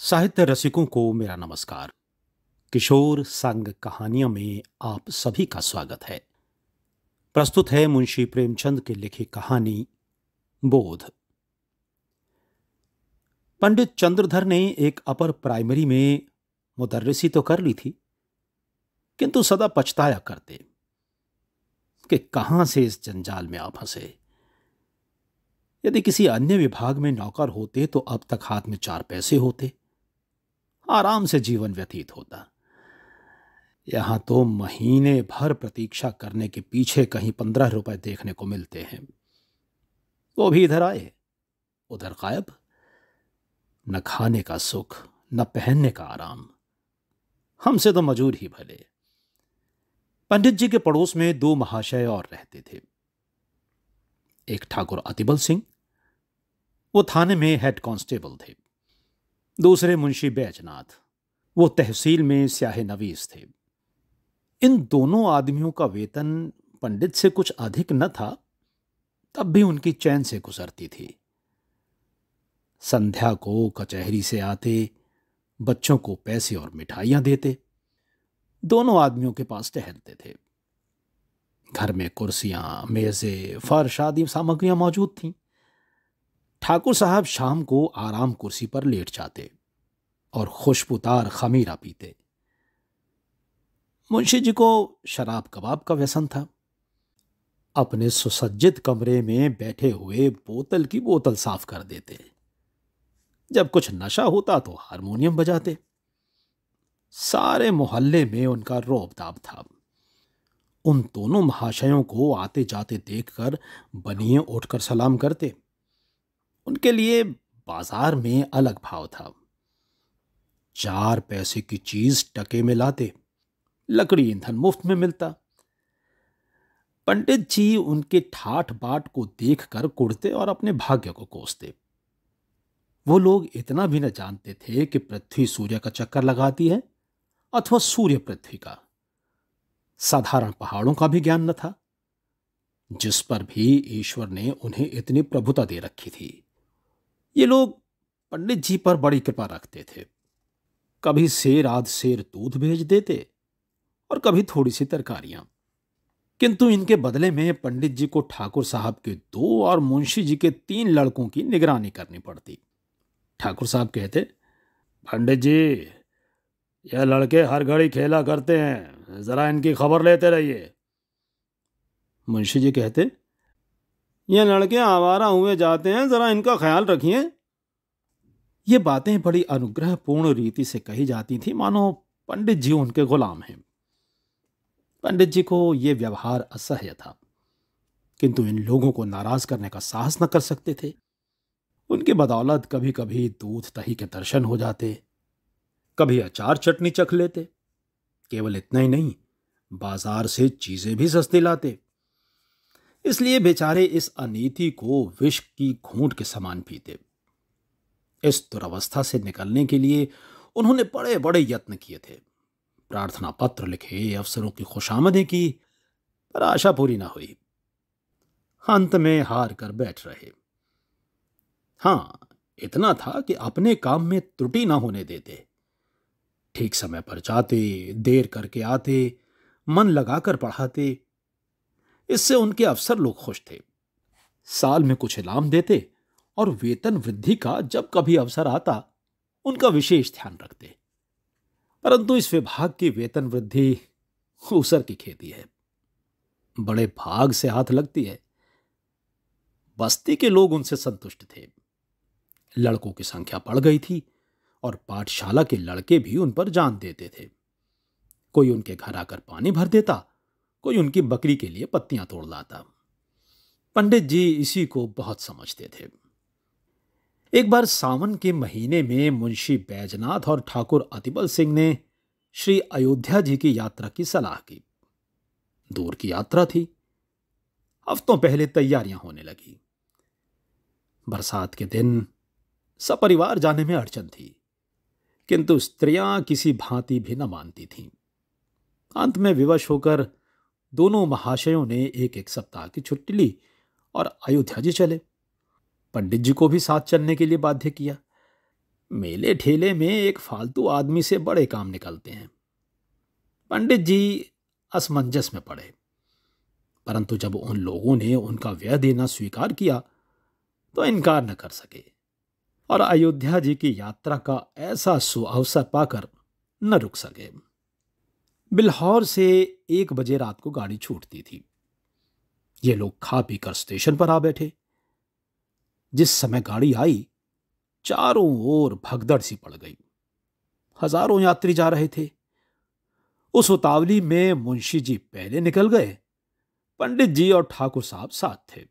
साहित्य रसिकों को मेरा नमस्कार। किशोर संग कहानियों में आप सभी का स्वागत है। प्रस्तुत है मुंशी प्रेमचंद की लिखी कहानी बोध। पंडित चंद्रधर ने एक अपर प्राइमरी में मुदर्रिसी तो कर ली थी, किंतु सदा पछताया करते कि कहां से इस जंजाल में आ फंसे। यदि किसी अन्य विभाग में नौकर होते तो अब तक हाथ में 4 पैसे होते, आराम से जीवन व्यतीत होता। यहां तो महीने भर प्रतीक्षा करने के पीछे कहीं 15 रुपए देखने को मिलते हैं। वो भी इधर आए उधर गायब। न खाने का सुख, न पहनने का आराम। हमसे तो मजूर ही भले। पंडित जी के पड़ोस में 2 महाशय और रहते थे। एक ठाकुर अतिबल सिंह, वो थाने में हेड कांस्टेबल थे। दूसरे मुंशी बैजनाथ, वो तहसील में स्याहे नवीस थे। इन दोनों आदमियों का वेतन पंडित से कुछ अधिक न था, तब भी उनकी चैन से गुजरती थी। संध्या को कचहरी से आते, बच्चों को पैसे और मिठाइयां देते, दोनों आदमियों के पास टहलते थे। घर में कुर्सियां, मेजें, फर्श आदि सामग्रियां मौजूद थीं। ठाकुर साहब शाम को आराम कुर्सी पर लेट जाते और खुशबूदार खमीरा पीते। मुंशी जी को शराब कबाब का व्यसन था। अपने सुसज्जित कमरे में बैठे हुए बोतल की बोतल साफ कर देते। जब कुछ नशा होता तो हारमोनियम बजाते। सारे मोहल्ले में उनका रौब-दाब था। उन दोनों महाशयों को आते जाते देखकर बनिए उठकर सलाम करते। उनके लिए बाजार में अलग भाव था। 4 पैसे की चीज टके में लाते, लकड़ी ईंधन मुफ्त में मिलता। पंडित जी उनके ठाठ बाट को देखकर कुढ़ते और अपने भाग्य को कोसते। वो लोग इतना भी न जानते थे कि पृथ्वी सूर्य का चक्कर लगाती है अथवा सूर्य पृथ्वी का। साधारण पहाड़ों का भी ज्ञान न था, जिस पर भी ईश्वर ने उन्हें इतनी प्रभुता दे रखी थी। ये लोग पंडित जी पर बड़ी कृपा रखते थे। कभी सेर आध सेर दूध भेज देते और कभी थोड़ी सी तरकारियां। किंतु इनके बदले में पंडित जी को ठाकुर साहब के 2 और मुंशी जी के 3 लड़कों की निगरानी करनी पड़ती। ठाकुर साहब कहते, पंडित जी, यह लड़के हर घड़ी खेला करते हैं, जरा इनकी खबर लेते रहिए। मुंशी जी कहते, ये लड़के आवारा हुए जाते हैं, जरा इनका ख्याल रखिए। ये बातें बड़ी अनुग्रहपूर्ण रीति से कही जाती थी, मानो पंडित जी उनके गुलाम हैं। पंडित जी को यह व्यवहार असह्य था, किंतु इन लोगों को नाराज करने का साहस न कर सकते थे। उनकी बदौलत कभी कभी दूध दही के दर्शन हो जाते, कभी अचार चटनी चख लेते। केवल इतना ही नहीं, बाजार से चीजें भी सस्ती लाते। इसलिए बेचारे इस अनीति को विष की घूंट के समान पीते। इस दुर्अवस्था से निकलने के लिए उन्होंने बड़े बड़े यत्न किए थे। प्रार्थना पत्र लिखे, अफसरों की खुशामदी की, पर आशा पूरी ना हुई। अंत में हार कर बैठ रहे। हां, इतना था कि अपने काम में त्रुटि ना होने देते। ठीक समय पर जाते, देर करके आते, मन लगाकर पढ़ाते। इससे उनके अफसर लोग खुश थे। साल में कुछ इनाम देते और वेतन वृद्धि का जब कभी अवसर आता उनका विशेष ध्यान रखते। परंतु इस विभाग की वेतन वृद्धि ऊसर की खेती है, बड़े भाग से हाथ लगती है। बस्ती के लोग उनसे संतुष्ट थे। लड़कों की संख्या बढ़ गई थी और पाठशाला के लड़के भी उन पर जान देते थे। कोई उनके घर आकर पानी भर देता, कोई उनकी बकरी के लिए पत्तियां तोड़ लाता। पंडित जी इसी को बहुत समझते थे। एक बार सावन के महीने में मुंशी बैजनाथ और ठाकुर अतिबल सिंह ने श्री अयोध्या जी की यात्रा की सलाह की। दूर की यात्रा थी। हफ्तों पहले तैयारियां होने लगी। बरसात के दिन सपरिवार जाने में अड़चन थी, किंतु स्त्रियां किसी भांति भी न मानती थीं। अंत में विवश होकर दोनों महाशयों ने 1-1 सप्ताह की छुट्टी ली और अयोध्या जी चले। पंडित जी को भी साथ चलने के लिए बाध्य किया। मेले ठेले में एक फालतू आदमी से बड़े काम निकलते हैं। पंडित जी असमंजस में पड़े, परंतु जब उन लोगों ने उनका व्यय देना स्वीकार किया तो इनकार न कर सके और अयोध्या जी की यात्रा का ऐसा सुअवसर पाकर न रुक सके। बिल्हौर से 1 बजे रात को गाड़ी छूटती थी। ये लोग खा पीकर स्टेशन पर आ बैठे। जिस समय गाड़ी आई, चारों ओर भगदड़ सी पड़ गई। हजारों यात्री जा रहे थे। उस उतावली में मुंशी जी पहले निकल गए। पंडित जी और ठाकुर साहब साथ थे।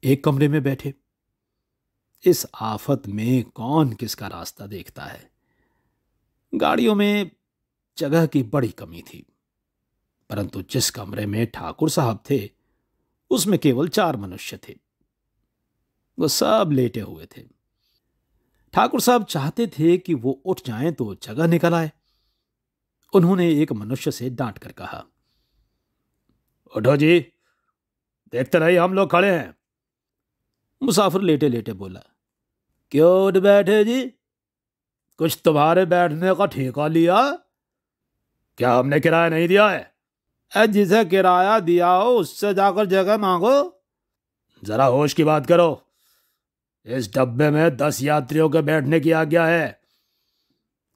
एक कमरे में बैठे। इस आफत में कौन किसका रास्ता देखता है। गाड़ियों में जगह की बड़ी कमी थी, परंतु जिस कमरे में ठाकुर साहब थे उसमें केवल 4 मनुष्य थे। वो सब लेटे हुए थे। ठाकुर साहब चाहते थे कि वो उठ जाएं तो जगह निकल आए। उन्होंने एक मनुष्य से डांट कर कहा, उठो जी, देखते रहिए हम लोग खड़े हैं। मुसाफिर लेटे लेटे बोला, क्यों उठ बैठे जी? कुछ तुम्हारे बैठने का ठेका लिया? क्या हमने किराया नहीं दिया है? जिसे किराया दिया हो उससे जाकर जगह मांगो। जरा होश की बात करो। इस डब्बे में 10 यात्रियों के बैठने की आज्ञा है।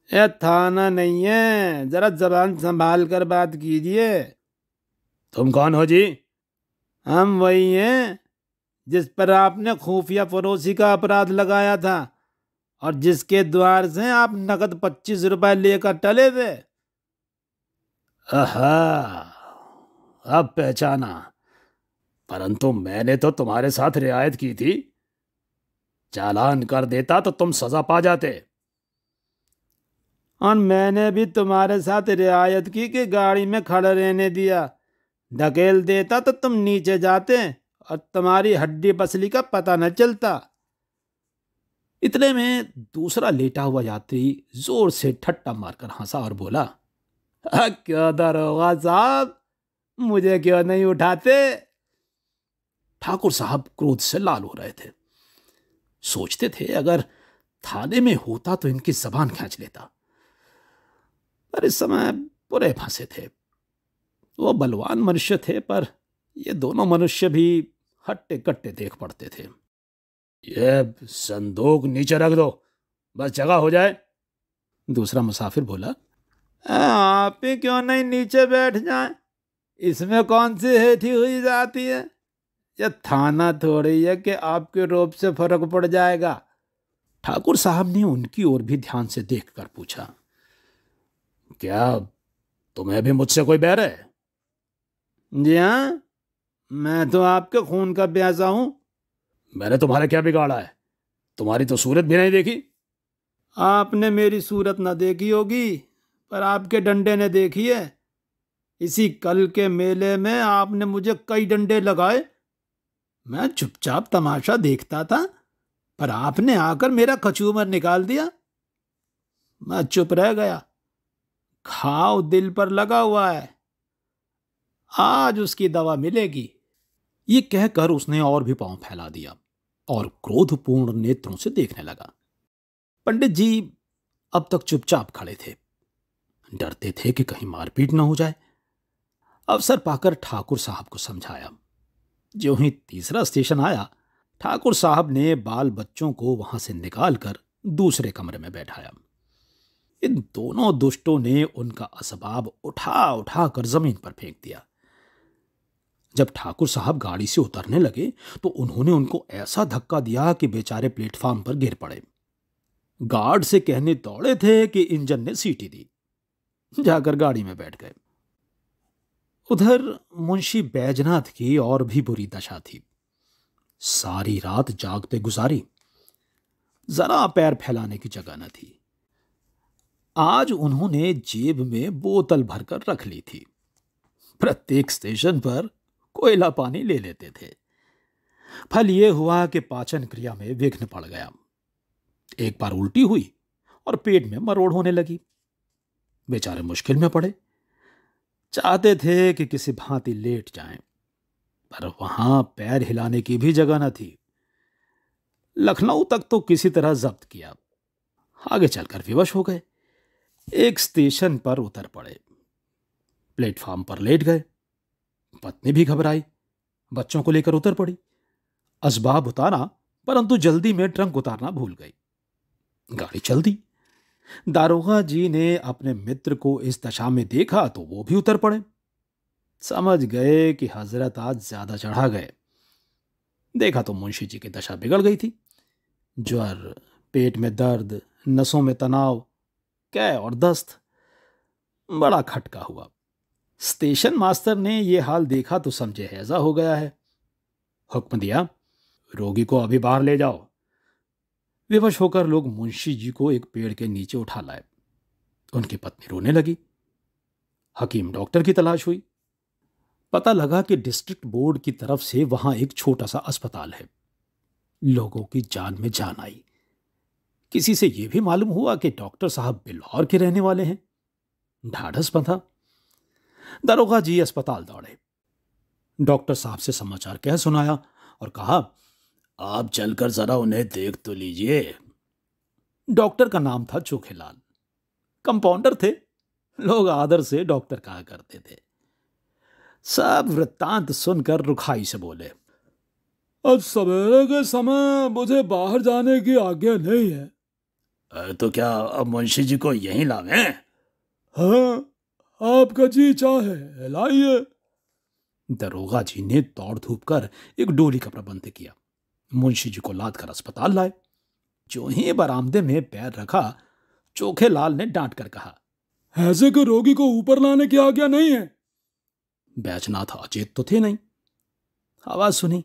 यह थाना नहीं है, जरा जबान संभाल कर बात कीजिए। तुम कौन हो जी? हम वही हैं जिस पर आपने खुफिया फरोशी का अपराध लगाया था और जिसके द्वार से आप नकद 25 रुपए लेकर टले थे। आहा, अब पहचाना। परंतु मैंने तो तुम्हारे साथ रियायत की थी। चालान कर देता तो तुम सजा पा जाते। और मैंने भी तुम्हारे साथ रियायत की कि गाड़ी में खड़े रहने दिया। ढकेल देता तो तुम नीचे जाते और तुम्हारी हड्डी पसली का पता न चलता। इतने में दूसरा लेटा हुआ यात्री जोर से ठट्टा मारकर हंसा और बोला, क्यों दरोगा साहब, मुझे क्यों नहीं उठाते? ठाकुर साहब क्रोध से लाल हो रहे थे। सोचते थे अगर थाने में होता तो इनकी जबान खींच लेता, पर इस समय बुरे फंसे थे। वो बलवान मनुष्य थे, पर ये दोनों मनुष्य भी हट्टे कट्टे देख पड़ते थे। ये संदूक नीचे रख दो, बस जगह हो जाए। दूसरा मुसाफिर बोला, आप ही क्यों नहीं नीचे बैठ जाएं? इसमें कौन सी हेठी हुई जाती है? यह थाना थोड़ी है कि आपके रोब से फर्क पड़ जाएगा। ठाकुर साहब ने उनकी ओर भी ध्यान से देखकर पूछा, क्या तुम्हें भी मुझसे कोई बैर है? जी हाँ, मैं तो आपके खून का प्यासा हूं। मैंने तुम्हारा क्या बिगाड़ा है? तुम्हारी तो सूरत भी नहीं देखी। आपने मेरी सूरत ना देखी होगी, पर आपके डंडे ने देखी है। इसी कल के मेले में आपने मुझे कई डंडे लगाए। मैं चुपचाप तमाशा देखता था, पर आपने आकर मेरा कचूमर निकाल दिया। मैं चुप रह गया। घाव दिल पर लगा हुआ है, आज उसकी दवा मिलेगी। ये कहकर उसने और भी पांव फैला दिया और क्रोधपूर्ण नेत्रों से देखने लगा। पंडित जी अब तक चुपचाप खड़े थे। डरते थे कि कहीं मारपीट न हो जाए। अवसर पाकर ठाकुर साहब को समझाया। जो ही तीसरा स्टेशन आया, ठाकुर साहब ने बाल बच्चों को वहां से निकालकर दूसरे कमरे में बैठाया। इन दोनों दुष्टों ने उनका असबाब उठा उठा कर जमीन पर फेंक दिया। जब ठाकुर साहब गाड़ी से उतरने लगे तो उन्होंने उनको ऐसा धक्का दिया कि बेचारे प्लेटफॉर्म पर गिर पड़े। गार्ड से कहने दौड़े थे कि इंजन ने सीटी दी। जाकर गाड़ी में बैठ गए। उधर मुंशी बैजनाथ की और भी बुरी दशा थी। सारी रात जागते गुजारी। जरा पैर फैलाने की जगह न थी। आज उन्होंने जेब में बोतल भरकर रख ली थी। प्रत्येक स्टेशन पर कोयला पानी ले लेते थे। फल यह हुआ कि पाचन क्रिया में विघ्न पड़ गया। एक बार उल्टी हुई और पेट में मरोड़ होने लगी। बेचारे मुश्किल में पड़े। चाहते थे कि किसी भांति लेट जाएं, पर वहां पैर हिलाने की भी जगह न थी। लखनऊ तक तो किसी तरह जब्त किया, आगे चलकर विवश हो गए। एक स्टेशन पर उतर पड़े, प्लेटफॉर्म पर लेट गए। पत्नी भी घबराई, बच्चों को लेकर उतर पड़ी। असबाब उतारा, परंतु जल्दी में ट्रंक उतारना भूल गई। गाड़ी चल दी। दारोगा जी ने अपने मित्र को इस दशा में देखा तो वो भी उतर पड़े। समझ गए कि हजरत आज ज्यादा चढ़ा गए। देखा तो मुंशी जी की दशा बिगड़ गई थी। ज्वर, पेट में दर्द, नसों में तनाव, कै और दस्त। बड़ा खटका हुआ। स्टेशन मास्टर ने यह हाल देखा तो समझे हैजा हो गया है। हुक्म दिया, रोगी को अभी बाहर ले जाओ। विवश होकर लोग मुंशी जी को एक पेड़ के नीचे उठा लाए। उनकी पत्नी रोने लगी। हकीम डॉक्टर की तलाश हुई। पता लगा कि डिस्ट्रिक्ट बोर्ड की तरफ से वहां एक छोटा सा अस्पताल है। लोगों की जान में जान आई। किसी से यह भी मालूम हुआ कि डॉक्टर साहब बिल्हौर के रहने वाले हैं। ढाढ़स बंधा। दारोगा जी अस्पताल दौड़े। डॉक्टर साहब से समाचार कह सुनाया और कहा, आप चलकर जरा उन्हें देख तो लीजिए। डॉक्टर का नाम था चोखेलाल। कंपाउंडर थे। लोग आदर से डॉक्टर कहा करते थे। सब वृत्तांत सुनकर रुखाई से बोले, अब सवेरे के समय मुझे बाहर जाने की आज्ञा नहीं है। तो क्या अब मुंशी जी को यहीं लावें? हाँ, आपका जी चाहे लाइए। दरोगा जी ने दौड़ धूप कर एक डोली का प्रबंध किया। मुंशी जी को लाद कर अस्पताल लाए। जो ही बरामदे में पैर रखा, चोखेलाल ने डांट कर कहा, ऐसे के रोगी को ऊपर लाने की आज्ञा नहीं है। बैजनाथ अचेत तो थे नहीं। आवाज सुनी,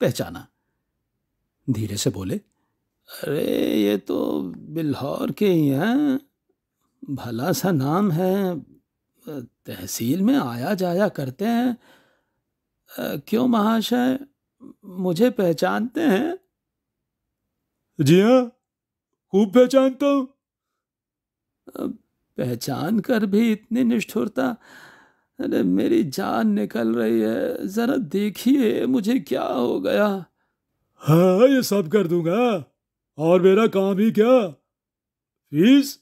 पहचाना। धीरे से बोले, अरे ये तो बिल्हौर के ही हैं। भला सा नाम है, तहसील में आया जाया करते हैं। क्यों महाशय, मुझे पहचानते हैं? जी हाँ, खूब पहचानता हूं। पहचान कर भी इतनी निष्ठुरता? अरे मेरी जान निकल रही है, जरा देखिए मुझे क्या हो गया। हाँ, ये सब कर दूंगा, और मेरा काम ही क्या। फीस?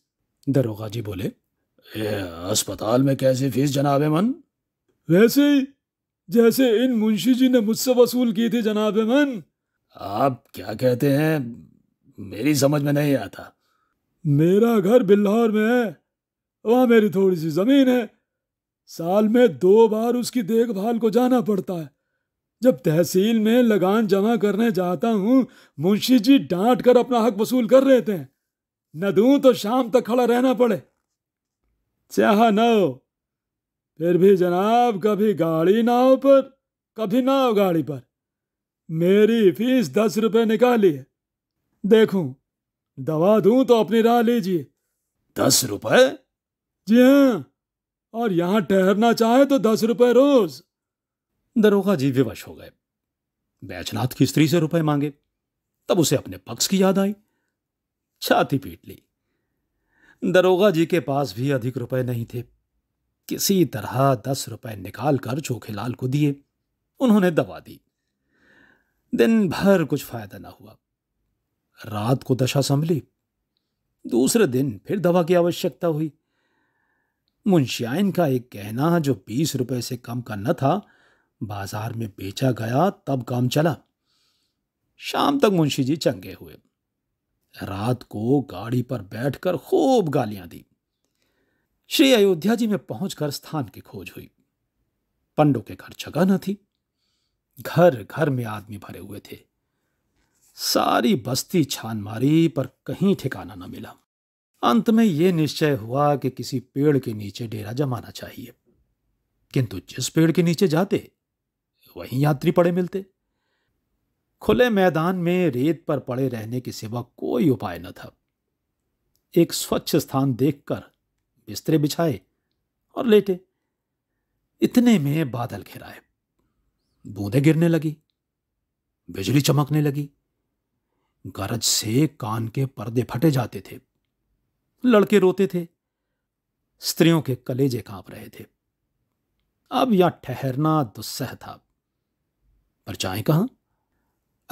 दरोगा जी बोले, अस्पताल में कैसी फीस जनाबे मन? वैसे ही जैसे इन मुंशी जी ने मुझसे वसूल की थी जनाबे मन। आप क्या कहते हैं, मेरी समझ में नहीं आता। मेरा घर बिल्हौर में है, वहां मेरी थोड़ी सी जमीन है। साल में 2 बार उसकी देखभाल को जाना पड़ता है। जब तहसील में लगान जमा करने जाता हूं, मुंशी जी डांट कर अपना हक वसूल कर लेते हैं। न दूं तो शाम तक खड़ा रहना पड़े। चाह न हो, फिर भी जनाब कभी गाड़ी नाव पर, कभी नाव गाड़ी पर। मेरी फीस 10 रुपए निकाली है। देखूं, दवा दूं तो अपनी राह लीजिए। 10 रुपए? जी हाँ, और यहां ठहरना चाहे तो 10 रुपए रोज। दरोगा जी विवश हो गए। बैजनाथ की स्त्री से रुपए मांगे, तब उसे अपने पक्ष की याद आई। छाती पीट ली। दरोगा जी के पास भी अधिक रुपए नहीं थे। किसी तरह 10 रुपए निकाल कर चोखेलाल को दिए। उन्होंने दवा दी। दिन भर कुछ फायदा ना हुआ। रात को दशा संभली। दूसरे दिन फिर दवा की आवश्यकता हुई। मुंशियाइन का एक गहना जो 20 रुपए से कम का न था, बाजार में बेचा गया, तब काम चला। शाम तक मुंशी जी चंगे हुए। रात को गाड़ी पर बैठकर खूब गालियां दी। श्री अयोध्या जी में पहुंचकर स्थान की खोज हुई। पंडों के घर जगह न थी। घर घर में आदमी भरे हुए थे। सारी बस्ती छान मारी, पर कहीं ठिकाना न मिला। अंत में यह निश्चय हुआ कि किसी पेड़ के नीचे डेरा जमाना चाहिए। किंतु जिस पेड़ के नीचे जाते, वहीं यात्री पड़े मिलते। खुले मैदान में रेत पर पड़े रहने के सिवा कोई उपाय न था। एक स्वच्छ स्थान देखकर बिस्तरे बिछाए और लेटे। इतने में बादल घिराए। बूंदें गिरने लगी। बिजली चमकने लगी। गरज से कान के पर्दे फटे जाते थे। लड़के रोते थे। स्त्रियों के कलेजे कांप रहे थे। अब यहां ठहरना दुस्सह था, पर जाएं कहां?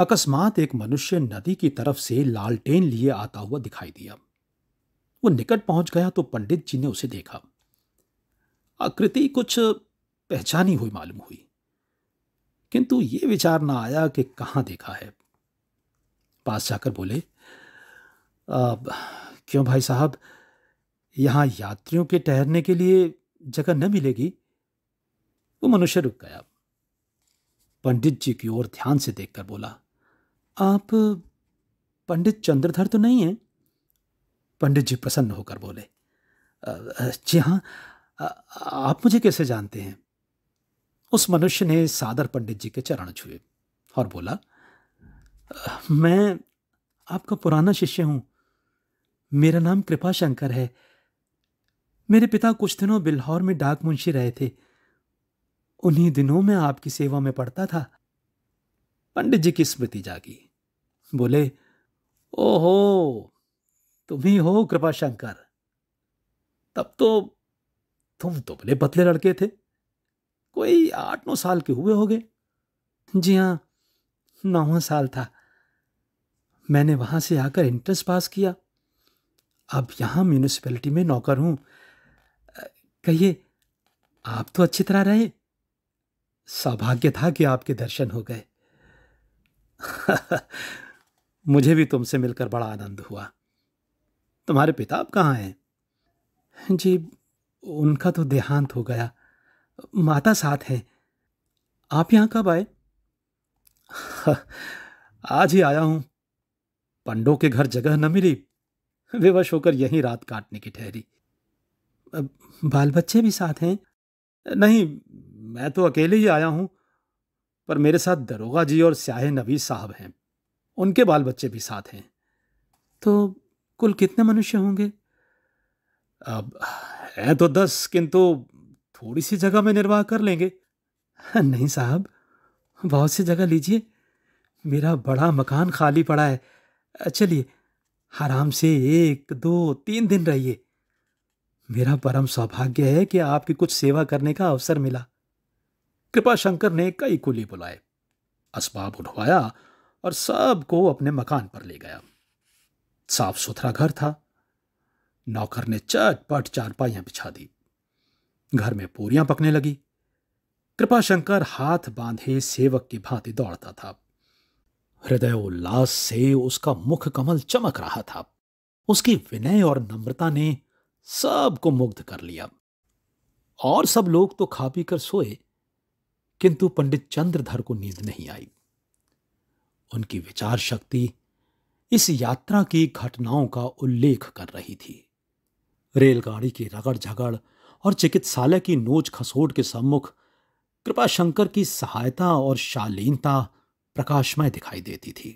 अकस्मात एक मनुष्य नदी की तरफ से लालटेन लिए आता हुआ दिखाई दिया। वो निकट पहुंच गया तो पंडित जी ने उसे देखा। आकृति कुछ पहचानी हुई मालूम हुई, किंतु ये विचार ना आया कि कहां देखा है। पास जाकर बोले, "अब क्यों भाई साहब, यहां यात्रियों के ठहरने के लिए जगह न मिलेगी?" वो मनुष्य रुक गया। पंडित जी की ओर ध्यान से देखकर बोला, "आप पंडित चंद्रधर तो नहीं हैं?" पंडित जी प्रसन्न होकर बोले, जी हाँ, आप मुझे कैसे जानते हैं?" उस मनुष्य ने सादर पंडित जी के चरण छुए और बोला, "मैं आपका पुराना शिष्य हूं। मेरा नाम कृपा शंकर है। मेरे पिता कुछ दिनों बिल्हौर में डाक मुंशी रहे थे। उन्हीं दिनों में आपकी सेवा में पढ़ता था।" पंडित जी की स्मृति जागी। बोले, "ओहो, तुम ही हो कृपा शंकर। तब तो तुम दुबले पतले लड़के थे, कोई 8-9 साल के हुए होगे?" जी हाँ, 9वां साल था। मैंने वहां से आकर इंट्रेंस पास किया। अब यहां म्यूनिसिपैलिटी में नौकर हूं। कहिए, आप तो अच्छी तरह रहे। सौभाग्य था कि आपके दर्शन हो गए। मुझे भी तुमसे मिलकर बड़ा आनंद हुआ। तुम्हारे पिता अब कहाँ हैं? जी, उनका तो देहांत हो गया। माता साथ हैं। आप यहां कब आए? आज ही आया हूं। पंडों के घर जगह न मिली, विवश होकर यहीं रात काटने की ठहरी। अब बाल बच्चे भी साथ हैं? नहीं, मैं तो अकेले ही आया हूं, पर मेरे साथ दरोगा जी और स्याहे नवीस साहब हैं। उनके बाल बच्चे भी साथ हैं। तो कुल कितने मनुष्य होंगे? अब हैं तो 10, किंतु थोड़ी सी जगह में निर्वाह कर लेंगे। नहीं साहब, बहुत सी जगह लीजिए। मेरा बड़ा मकान खाली पड़ा है। चलिए, आराम से 1, 2, 3 दिन रहिए। मेरा परम सौभाग्य है कि आपकी कुछ सेवा करने का अवसर मिला। कृपा शंकर ने कई कुली बुलाए, असबाब उठवाया और सबको अपने मकान पर ले गया। साफ सुथरा घर था। नौकर ने चटपट चारपाइयां बिछा दी। घर में पूरियां पकने लगी। कृपाशंकर हाथ बांधे सेवक की भांति दौड़ता था। हृदय उल्लास से उसका मुख कमल चमक रहा था। उसकी विनय और नम्रता ने सबको मुग्ध कर लिया। और सब लोग तो खा पी कर सोए, किंतु पंडित चंद्रधर को नींद नहीं आई। उनकी विचार शक्ति इस यात्रा की घटनाओं का उल्लेख कर रही थी। रेलगाड़ी की रगड़ झगड़ और चिकित्सालय की नोच खसोट के सम्मुख कृपाशंकर की सहायता और शालीनता प्रकाशमय दिखाई देती थी।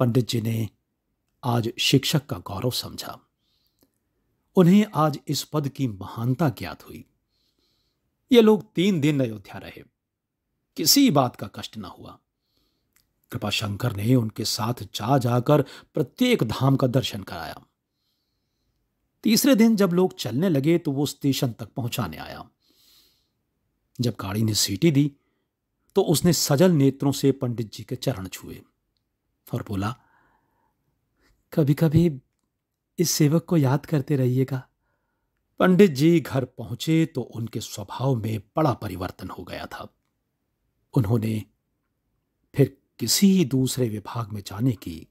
पंडित जी ने आज शिक्षक का गौरव समझा। उन्हें आज इस पद की महानता ज्ञात हुई। ये लोग 3 दिन अयोध्या रहे। किसी बात का कष्ट न हुआ। कृपाशंकर ने उनके साथ जा जाकर प्रत्येक धाम का दर्शन कराया। तीसरे दिन जब लोग चलने लगे तो वो स्टेशन तक पहुंचाने आया। जब गाड़ी ने सीटी दी तो उसने सजल नेत्रों से पंडित जी के चरण छुए और बोला, "कभी कभी इस सेवक को याद करते रहिएगा।" पंडित जी घर पहुंचे तो उनके स्वभाव में बड़ा परिवर्तन हो गया था। उन्होंने फिर किसी दूसरे विभाग में जाने की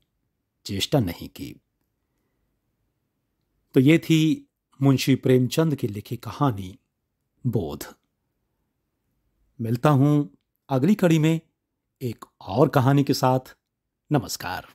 चेष्टा नहीं की। तो ये थी मुंशी प्रेमचंद की लिखी कहानी बोध। मिलता हूं अगली कड़ी में एक और कहानी के साथ। नमस्कार।